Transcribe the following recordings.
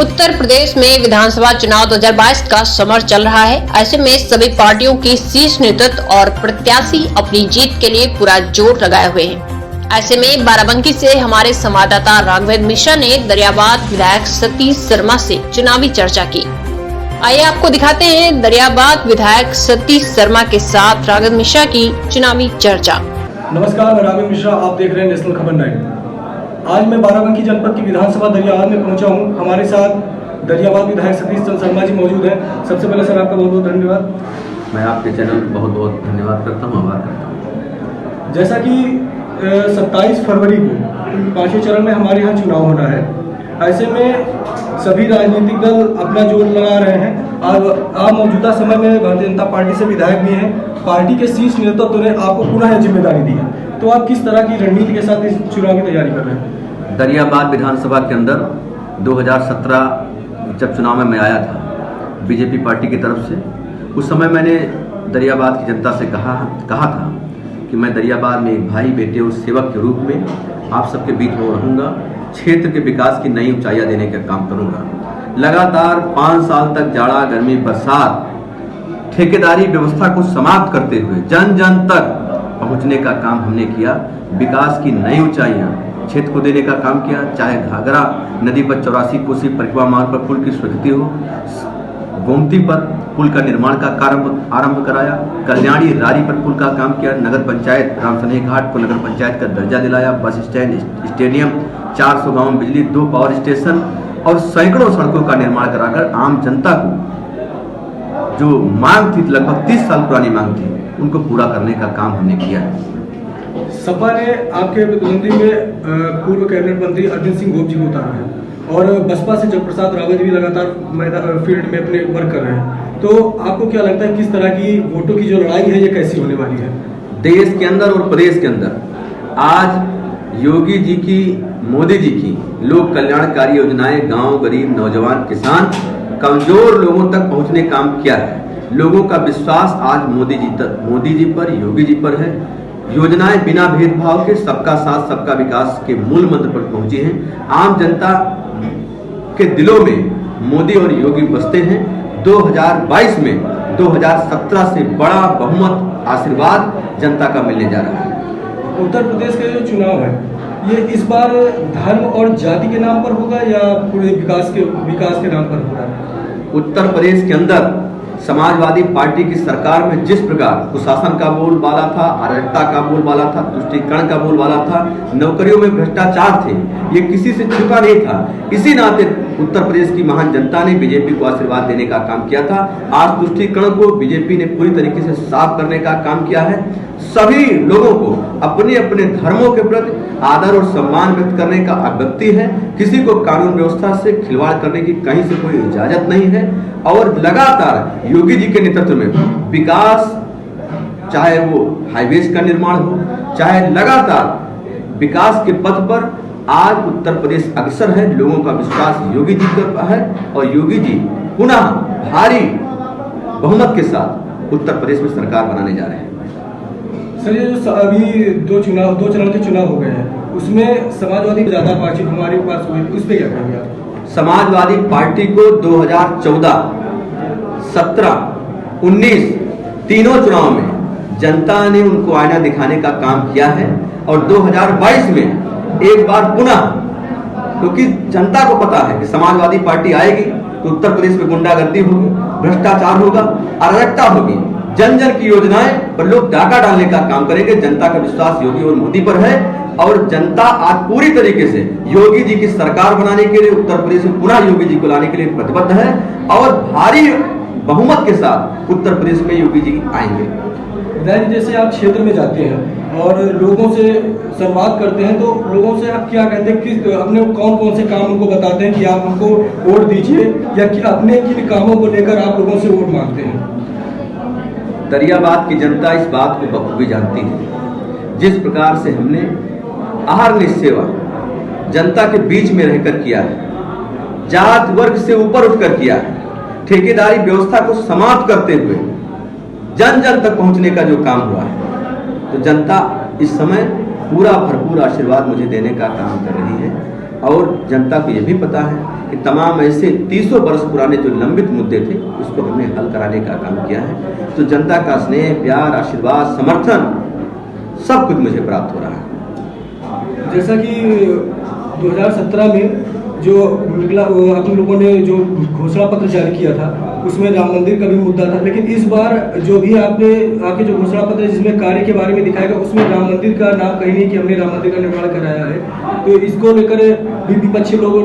उत्तर प्रदेश में विधानसभा चुनाव 2022 का समर चल रहा है। ऐसे में सभी पार्टियों की शीर्ष नेतृत्व और प्रत्याशी अपनी जीत के लिए पूरा जोर लगाए हुए हैं। ऐसे में बाराबंकी से हमारे संवाददाता राघवेंद्र मिश्रा ने दरियाबाद विधायक सतीश शर्मा से चुनावी चर्चा की। आइए आपको दिखाते हैं दरियाबाद विधायक सतीश शर्मा के साथ राघवेंद्र मिश्रा की चुनावी चर्चा। नमस्कार, मैं राघवेंद्र मिश्रा, आप देख रहे हैं नेशनल खबर 9। आज मैं बाराबंकी जनपद की विधानसभा दरियाबाद में पहुंचा हूं। हमारे साथ दरियाबाद विधायक सतीश चंद्र शर्मा जी मौजूद हैं। सबसे पहले सर आपका बहुत बहुत धन्यवाद। मैं आपके चैनल को बहुत बहुत धन्यवाद करता हूं, आभार करता हूं। जैसा कि 27 फरवरी को 5वें चरण में हमारे यहाँ चुनाव होना है, ऐसे में सभी राजनीतिक दल अपना जोर लगा रहे हैं। आप मौजूदा समय में भारतीय जनता पार्टी से विधायक भी हैं। पार्टी के शीर्ष नेतृत्व ने आपको पुनः यह जिम्मेदारी दी है, तो आप किस तरह की रणनीति के साथ इस चुनाव की तैयारी कर रहे हैं? दरियाबाद विधानसभा के अंदर 2017 जब चुनाव में मैं आया था बीजेपी पार्टी की तरफ से, उस समय मैंने दरियाबाद की जनता से कहा था कि मैं दरियाबाद में एक भाई, बेटे और सेवक के रूप में आप सबके बीच में रहूँगा, क्षेत्र के विकास की नई ऊंचाइयां देने का काम करूँगा। लगातार 5 साल तक जाड़ा, गर्मी, बरसात, ठेकेदारी व्यवस्था को समाप्त करते हुए जन जन तक पहुँचने का काम हमने किया। विकास की नई ऊंचाइयां क्षेत्र को देने का काम किया, चाहे घाघरा नदी पर 84 कोसी परिक्रमा मार्ग पर पुल की स्वीकृति हो, गोमती पर पुल का निर्माण का कार्य आरंभ कराया, कल्याणी रारी पर पुल का काम किया, नगर पंचायत रामसनेही घाट को नगर पंचायत का दर्जा दिलाया, बस स्टैंड, स्टेडियम, 400 गाँव में बिजली, 2 पावर स्टेशन और सैकड़ों सड़कों का निर्माण कराकर आम जनता को जो मांग थी, लगभग 30 साल पुरानी मांग थी, उनको पूरा करने का काम हमने किया है। सपा ने आपके प्रतिद्वंदी में पूर्व कैबिनेट मंत्री अर्जुन सिंह गोप जी को उतारा है और बसपा से जगप्रसाद रावत जी भी लगातार फील्ड में अपने वर्क कर रहे हैं, तो आपको क्या लगता है किस तरह की वोटों की जो लड़ाई है ये कैसी होने वाली है? देश के अंदर और प्रदेश के अंदर आज योगी जी की, मोदी जी की लोक कल्याणकारी योजनाएं गांव, गरीब, नौजवान, किसान, कमजोर लोगों तक पहुंचने काम किया है। लोगों का विश्वास आज मोदी जी पर, योगी जी पर है। योजनाएं बिना भेदभाव के सबका साथ सबका विकास के मूल मंत्र पर पहुंची हैं। आम जनता के दिलों में मोदी और योगी बसते हैं। 2022 में 2017 से बड़ा बहुमत आशीर्वाद जनता का मिलने जा रहा है। उत्तर प्रदेश के जो चुनाव है ये इस बार धर्म और जाति के नाम पर होगा या पूरे विकास के नाम पर होगा? उत्तर प्रदेश के अंदर समाजवादी पार्टी की सरकार में जिस प्रकार कुशासन का बोलबाला था, अराजकता का बोलबाला था, तुष्टीकरण का बोलबाला था, नौकरियों में भ्रष्टाचार थे, ये किसी से छुपा नहीं था। इसी नाते उत्तर प्रदेश की महान जनता ने बीजेपी को आशीर्वाद देने का काम किया था। आज तुष्टीकरण को बीजेपी ने पूरी तरीके से साफ करने का काम किया है। सभी लोगों को अपने अपने धर्मों के प्रति आदर और सम्मान व्यक्त करने का अभिव्यक्ति है। किसी को कानून व्यवस्था से खिलवाड़ करने की कहीं से कोई इजाजत नहीं है। और लगातार योगी जी के नेतृत्व में विकास, चाहे वो हाईवेज का निर्माण हो, चाहे लगातार विकास के पथ पर आज उत्तर प्रदेश अग्रसर है। लोगों का विश्वास योगी जी पर है और योगी जी पुनः भारी बहुमत के साथ उत्तर प्रदेश में सरकार बनाने जा रहे हैं। सर, ये जो अभी 2 चरण के चुनाव हो गए हैं, उसमें समाजवादी ज्यादा पार्टी हमारे पास हुई, उस पर क्या कहेंगे आप? समाजवादी पार्टी को 2014, 17, 19 तीनों चुनाव में जनता ने उनको आईना दिखाने का काम किया है और 2022 में एक बार पुनः, क्योंकि जनता को पता है कि समाजवादी पार्टी आएगी तो उत्तर प्रदेश में गुंडागर्दी होगी, भ्रष्टाचार होगा, अराजकता होगी, जन जन की योजनाएं पर लोग डाका डालने का काम करेंगे। जनता का विश्वास योगी और मोदी पर है और जनता आज पूरी तरीके से योगी जी की सरकार बनाने के लिए, उत्तर प्रदेश में पुनः योगी जी को लाने के लिए प्रतिबद्ध है और भारी बहुमत के साथ उत्तर प्रदेश में योगी जी आएंगे। विधायक, जैसे आप क्षेत्र में जाते हैं और लोगों से संवाद करते हैं, तो लोगों से आप क्या कहते हैं, किस अपने कौन कौन से काम उनको बताते हैं कि आप उनको वोट दीजिए, या कि अपने किन कामों को लेकर आप लोगों से वोट मांगते हैं? दरियाबाद की जनता इस बात को बखूबी जानती है। जिस प्रकार से हमने आहार सेवा जनता के बीच में रहकर किया है, जात वर्ग से ऊपर उठकर किया है, ठेकेदारी व्यवस्था को समाप्त करते हुए जन जन तक पहुंचने का जो काम हुआ है, तो जनता इस समय पूरा भरपूर आशीर्वाद मुझे देने का काम कर रही है। और जनता को यह भी पता है कि तमाम ऐसे 300 वर्ष पुराने जो लंबित मुद्दे थे उसको हमने हल कराने का काम किया है। तो जनता का स्नेह, प्यार, आशीर्वाद, समर्थन सब कुछ मुझे प्राप्त हो रहा है। जैसा कि 2017 में जो निकला, आप लोगों ने जो घोषणा पत्र जारी किया था उसमें राम मंदिर का भी मुद्दा था, लेकिन इस बार जो भी आपके जो घोषणा पत्र जिसमें कार्य के बारे में दिखाएगा उसमें राम मंदिर का नाम कहीं नहीं कि हमने राम मंदिर का निर्माण कराया है। तो इसको लेकर भी विपक्षी लोग,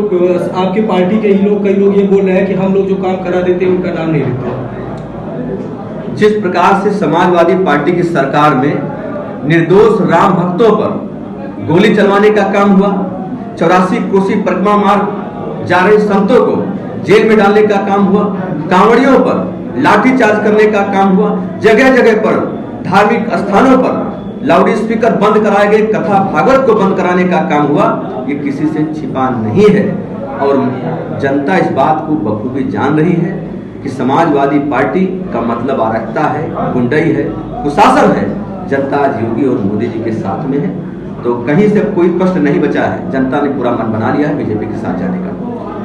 आपके पार्टी के ही लोग, कई लोग ये बोल रहे हैं कि हम लोग जो काम करा देते हैं उनका नाम नहीं लेते। जिस प्रकार से समाजवादी पार्टी की सरकार में निर्दोष राम भक्तों पर गोली चलवाने का काम हुआ, 84 कोसी परिक्रमा मार्ग जा रहे संतों को जेल में डालने का काम हुआ, कांवड़ियों पर लाठीचार्ज करने का काम हुआ, जगह जगह पर धार्मिक स्थानों पर लाउड स्पीकर बंद कराए गए, कथा भागवत को बंद कराने का काम हुआ, ये किसी से छिपा नहीं है। और जनता इस बात को बखूबी जान रही है कि समाजवादी पार्टी का मतलब अराजकता है, गुंडाई है, कुशासन है। जनता आज योगी और मोदी जी के साथ में है, तो कहीं से कोई प्रश्न नहीं बचा है। जनता ने पूरा मन बना लिया है बीजेपी के साथ जाने का।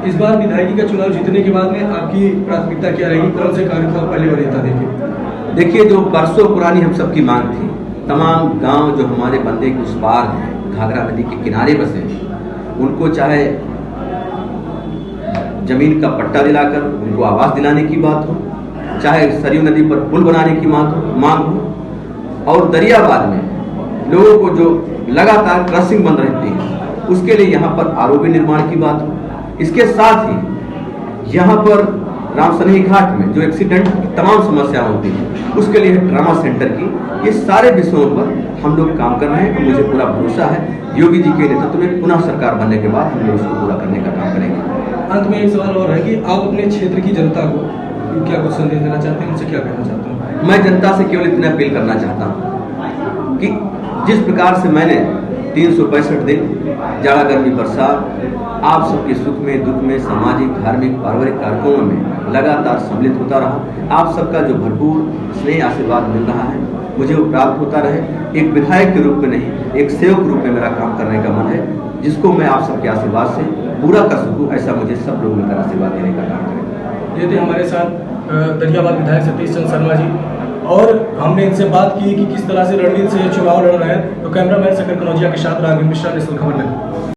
इस बार विधायकी का चुनाव जीतने के बाद में आपकी प्राथमिकता क्या रहेगी, कौन से कार्य को पहले वरीयता देंगे? देखिए, जो बरसों पुरानी हम सबकी मांग थी, तमाम गांव जो हमारे बंदे के उस पार हैं, घाघरा नदी के किनारे बसे, उनको चाहे जमीन का पट्टा दिलाकर उनको आवास दिलाने की बात हो, चाहे सरयू नदी पर पुल बनाने की मांग हो, और दरियाबाद में लोगों को जो लगातार क्रॉसिंग बंद रहती है उसके लिए यहाँ पर आरओबी निर्माण की बात हो, इसके साथ ही यहाँ पर रामसनेही घाट में जो एक्सीडेंट की तमाम समस्या होती है उसके लिए ट्रामा सेंटर की, ये सारे विषयों पर हम लोग काम कर रहे हैं। और मुझे पूरा भरोसा है योगी जी के नेतृत्व में पुनः सरकार बनने के बाद हम लोग उसको पूरा करने का काम करेंगे। अंत में एक सवाल और है कि आप अपने क्षेत्र की जनता को क्या कुछ संदेश देना चाहते हैं, उनसे क्या कहना चाहते हैं? मैं जनता से केवल इतना अपील करना चाहता हूँ कि जिस प्रकार से मैंने 365 दिन जाड़ा गर्मी बरसात आप सबके सुख में दुख में सामाजिक धार्मिक पारिवारिक कार्यक्रमों में लगातार सम्मिलित होता रहा, आप सबका जो भरपूर स्नेह आशीर्वाद मिल रहा है मुझे वो प्राप्त होता रहे। एक विधायक के रूप में नहीं, एक सेवक के रूप में मेरा काम करने का मन है, जिसको मैं आप सबके आशीर्वाद से पूरा कर सकूं, ऐसा मुझे सब लोग मिलकर आशीर्वाद देने का काम करें। ये थे हमारे साथ दरियाबाद विधायक सतीश चंद्र शर्मा जी, और हमने इनसे बात की कि किस तरह से रणनीति से चुनाव लड़ रहे हैं। तो कैमरामैन शकर कनौजिया के साथ राघव मिश्रा, नेशनल खबर लगी।